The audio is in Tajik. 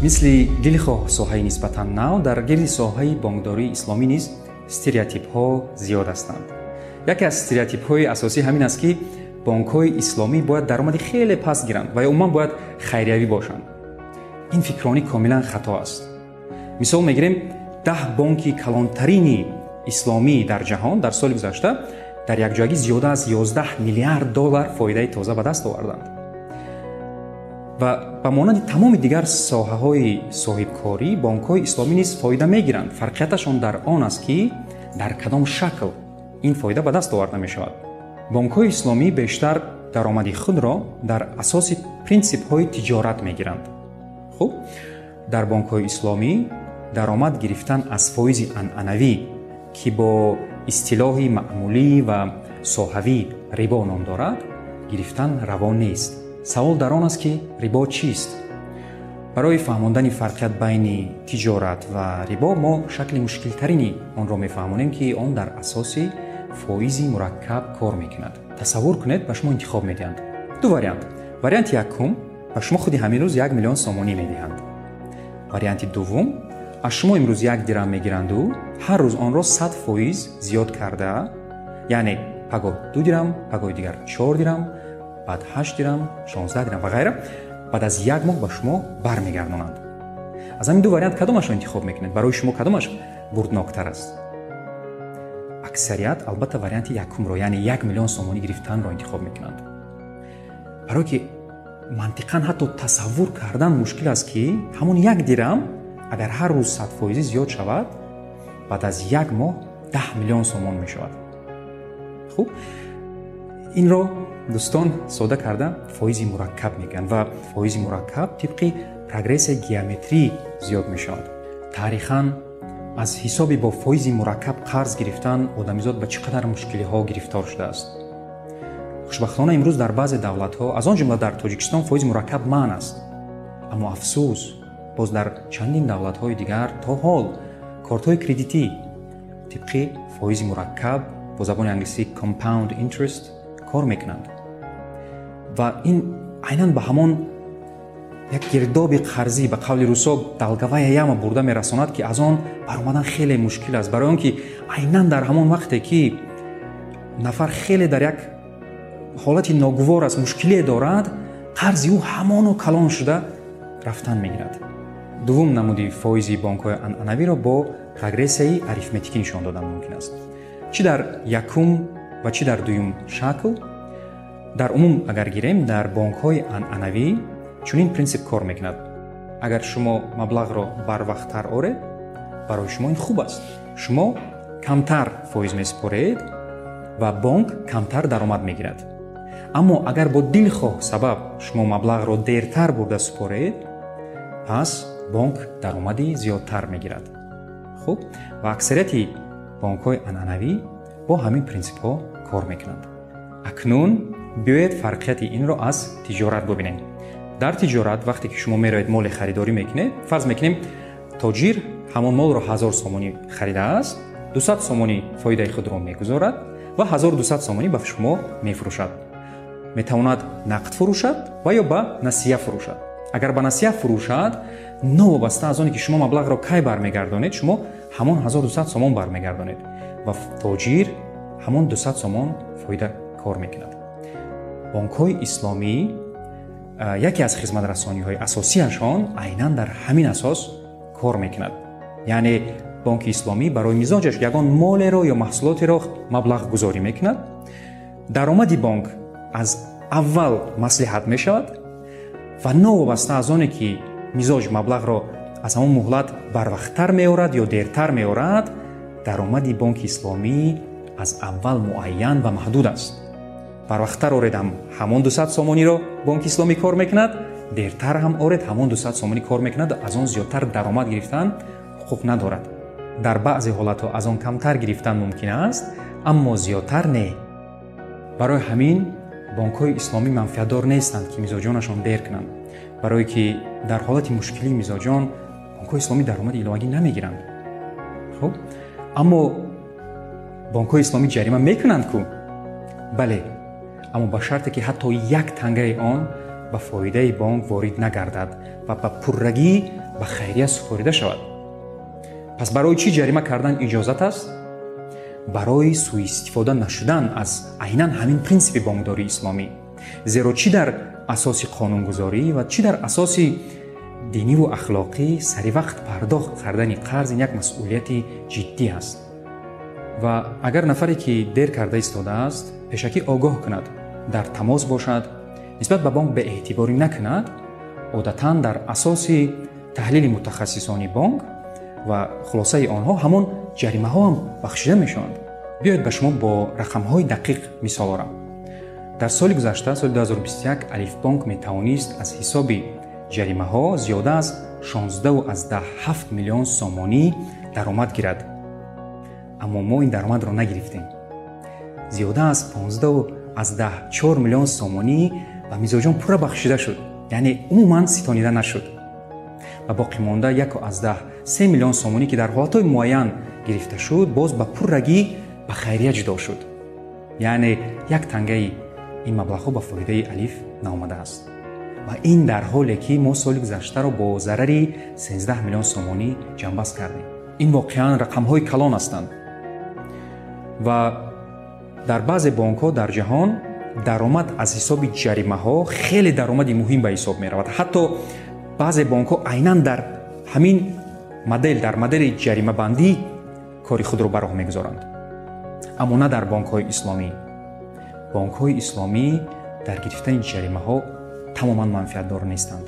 мисли дилхоҳ соҳаи нисбатан нав дар гирди соҳаи бонкдории исломӣ низ стереотипҳо зиёд ҳастанд. яке аз стереотипҳои асосӣ ҳамин аст, ки бонкҳои исломӣ бояд даромади хеле паст гиранд ва умуман бояд хайриявӣ бошанд. ин фикрронӣ камилан хато аст. мисол мегирем 10 бонки калонтарини исломӣ дар ҷаҳон дар соли гузашта дар якҷоягӣ зиёда аз 11 миллиард доллар фоидаи тоза ба даст оварданд. ва ба монанди тамоми дигар соҳаҳои соҳибкорӣ бонкҳои исломӣ низ фоида мегиранд. фарқияташон дар он аст, ки дар кадом шакл ин фоида ба даст оварда мешавад. бонкҳои исломӣ бештар даромади худро дар асоси принсипҳои тиҷорат мегиранд. хуб, дар бонкҳои исломӣ даромад гирифтан аз фоизи анъанавӣ, ки бо истилоҳи маъмулӣ ва соҳавӣ рибо ном дорад, гирифтан раво нест. савол дар он аст, ки рибо чист? барои фаҳмондани фарқият байни тиҷорат ва рибо мо шакли мушкилтарини онро мефаҳмонем, ки он дар асоси фоизи мураккаб кор мекунад. тасаввур кунед, ба шумо интихоб медиҳанд ду вариант. варианти якум, ба шумо худи ҳамин рӯз 1 миллион сомонӣ медиҳанд. варианти дуввум, аз шумо имрӯз 1 дирам мегиранду ҳар рӯз онро 100% зиёд карда, яъне пагоҳ 2 дирам, пагоҳи дигар 4 дирам, баъд 8 дирам, 16 дирам ва ғайра, баъд аз 1 моҳ ба шумо бармегардонанд. аз ҳамин ду вариант кадомашро интихоб мекунед? барои шумо кадомаш бурдноктар аст? аксарият албатта варианти якумро, яъне 1 миллион сомонӣ гирифтанро интихоб мекунанд. барое ки мантиқан ҳатто тасаввур кардан мушкил аст, ки ҳамон 1 дирам агар ҳар рӯз 100% зиёд шавад, баъд аз 1 моҳ 10 миллион сомон мешавад. хуб, инро дӯстон сода карда фоизи мураккаб мегӯянд ва фоизи мураккаб тибқи прогрессияи геометрӣ зиёд мешавад. таърихан аз ҳисоби бо фоизи мураккаб қарз гирифтан одамизод ба чӣ қадар мушкилиҳо гирифтор шудааст. хушбахтона имрӯз дар баъзе давлатҳо, аз он ҷумла дар Тоҷикистон, фоизи мураккаб маън аст. аммо афсӯс, боз дар чандин давлатҳои дигар то ҳол кортҳои кредитӣ тибқи фоизи мураккаб бо забони англисӣ compound interest кор мекунанд. ва ин айнан ба ҳамон як гирдоби қарзӣ, ба қавли рӯсо далгавая яма бурда мерасонад, ки аз он баромадан хеле мушкил аст. барои он ки айнан дар ҳамон вақте ки нафар хеле дар як ҳолати ногувор аст, мушкилие дорад, қарзи ӯ ҳамоно калон шуда рафтан мегирад. дуввум намуди фоизи бонкҳои анъанавиро бо прогрессияи арифметикӣ нишон додан мумкин аст. чӣ дар якум ва чӣ дар дуюм шакл, дар умум агар гирем, дар бонкҳои анъанавӣ чунин принсип кор мекунад. агар шумо маблағро барвақттар оред, барои шумо ин хуб аст. шумо камтар фоиз месупоред ва бонк камтар даромад мегирад. аммо агар бо дилхоҳ сабаб шумо маблағро дертар бурда супоред, пас бонк даромади зиёдтар мегирад. хуб, ва аксарияти бонкҳои анъанавӣ бо ҳамин принсипҳо кор мекунанд. акнун биёед фарқияти инро аз тиҷорат бубинем. дар тиҷорат вақте ки шумо мероед моли харидорӣ мекунед, фарз мекунем тоҷир ҳамон молро 1000 сомонӣ харидааст, 200 сомонӣ фоидаи худро мегузорад ва 1200 сомонӣ ба шумо мефурӯшад. метавонад нақд фурӯшад ва ё ба насия фурӯшад. агар ба насия фурӯшад, новобаста аз оне ки шумо маблағро кай бармегардонед, шумо ҳамон 1200 сомон бармегардонед ва тоҷир ҳамон 200 сомон фоида кор мекунад. бонкҳои исломӣ яке аз хизматрасониҳои асосияшон айнан дар ҳамин асос кор мекунад. яъне бонки исломӣ барои мизоҷаш ягон молеро ё маҳсулотеро маблағ гузорӣ мекунад. даромади бонк аз аввал маслиҳат мешавад ва новобаста аз оне ки мизоҷ маблағро аз ҳамон муҳлат барвақттар меорад ё дертар меорад, даромади бонки исломӣ аз аввал муайян ва маҳдуд аст. барвақттар оредам ҳамон 200 сомониро бонки исломӣ кор мекунад, дертар ҳам оред ҳамон 200 сомонӣ кор мекунад, аз он зиёдтар даромад гирифтан ҳуқуқ надорад. дар баъзе ҳолатҳо аз он камтар гирифтан мумкин аст, аммо зиёдтар не. барои ҳамин бонкҳои исломӣ манфиатдор нестанд ки мизоҷонашон дер кунанд, барое ки дар ҳолати мушкилии мизоҷон бонкҳои исломӣ даромади иловагӣ намегиранд. хуб, аммо бонкҳои исломӣ ҷарима мекунанд ку? бале, аммо ба шарте ки ҳатто 1 тангаи он ба фоидаи бонк ворид нагардад ва ба пуррагӣ ба хайрия супорида шавад. пас барои чӣ ҷарима кардан иҷозат аст? барои сӯистифода нашудан аз айнан ҳамин принсипи бонкдории исломӣ. зеро чӣ дар асоси қонунгузорӣ ва чӣ дар асоси диниву ахлоқӣ саривақт пардохт кардани қарз ин як масъулияти ҷиддӣ аст. ва агар нафаре ки дер карда истодааст пешакӣ огоҳ кунад, дар тамос бошад, нисбат ба бонк беэътиборӣ накунад, одатан дар асоси таҳлили мутахассисони бонк ва хулосаи онҳо ҳамон ҷаримаҳо ҳам бахшида мешаванд. биёед ба шумо бо рақамҳои дақиқ мисол орам. дар соли гузашта, соли 2021, Алифбонк метавонист аз ҳисоби ҷаримаҳо зиёда аз 16.7 миллион сомонӣ даромад гирад. аммо мо ин даромадро нагирифтем. зиёда аз 15.4 миллион сомонӣ ба мизоҷон пурра бахшида шуд, яъне умуман ситонида нашуд. ва боқимонда 1.3 миллион сомонӣ ки дар ҳолатҳои муайян гирифта шуд, боз ба пуррагӣ ба хайрия ҷудо шуд. яъне 1 тангаи ин маблағҳо ба фоидаи Алиф наомадааст. ва ин дар ҳоле ки мо соли гузаштаро бо зарари 13 миллион сомонӣ ҷамъбаст кардем. ин воқеан рақамҳои калон ҳастанд. ва дар баъзе бонкҳо дар ҷаҳон даромад аз ҳисоби ҷаримаҳо хеле даромади муҳим ба ҳисоб меравад. ҳатто баъзе бонкҳо айнан дар ҳамин модел, дар модели ҷаримабандӣ кори худро ба роҳ мегузоранд. аммо на дар бонкҳои исломӣ. бонкҳои исломӣ дар гирифтани ҷаримаҳо тамоман манфиатдор нестанд.